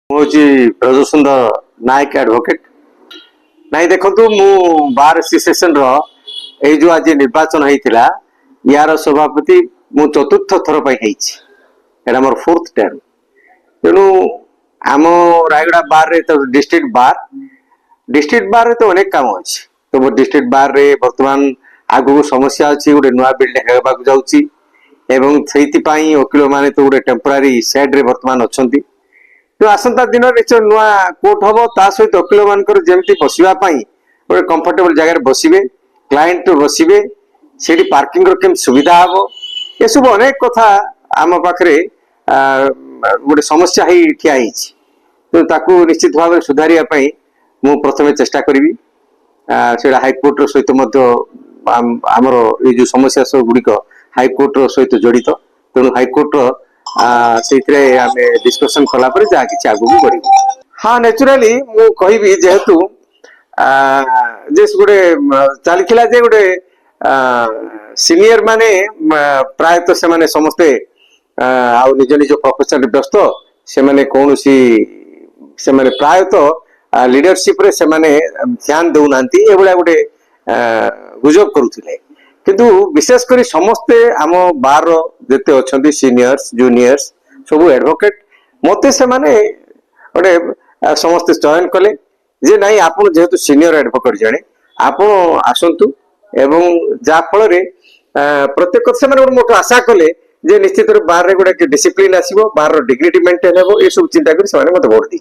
हूँ ब्रजसुंदर नायक एडवोकेट नाई देखु मु बार एसोसिएशन जो आज निर्वाचन होता यार सभापति मु चतुर्थ थर पर मोर फोर्थ टर्म तेणु आम रायगड़ा बार रे तो डिस्ट्रिक्ट बार रे तो अनेक काम अच्छे तो मो डिस्ट्रिक्ट बार रे वर्तमान आगु समस्या अच्छी गोटे नुआ बिल्डिंग होगा जाऊँगी एवं से वकिल माने तो गोटे टेम्पोरारी सेड रे वर्तमान अच्छा तो आसंता दिन निश्चय नुआ कोर्ट हम ता सहित वकिल मान जमी बसवाई गोटे कंफर्टेबल जगह बसवे क्लाएंट बसवे से पार्किंग केम सुविधा हम ये सब अनेक कथा आम पाखे गोटे समस्या ही ठिया तो ताकू निश्चित भाव में सुधारिया मु प्रथमे चेष्टा करी से हाईकोर्ट सहित आमर ये जो समस्या सब गुड़िक हाईकोर्ट सहित जड़ित तेणु हाईकोर्ट से डिस्कसन कलापर जहाँ कि आगे बढ़ हाँ नेचुराली मु कहि जेहेतु गोटे चलता जे गोटे सीनियर माने प्रायतः से माने समस्ते आउ निज निज प्रोफेशन व्यस्त से माने कौन सी से माने प्रायतः लीडरशिप रे से माने ध्यान देना ये गोटे गुजब करुले किंतु विशेषकर समस्ते आम बार जिते अच्छा सीनियर्स जूनियर्स सब एडवोकेट मते से माने गोटे समस्ते चयन कले जे नहीं आप जेहेतु सीनियर एडवोकेट जड़े आप आसतु एवं जहा फल प्रत्येक से मोट आशा कले जे निश्चित बार रे गोटे डिसिप्लिन आसो बार डिग्निटी मेंटेन हो ये सब चिंता कर मत भोट दी।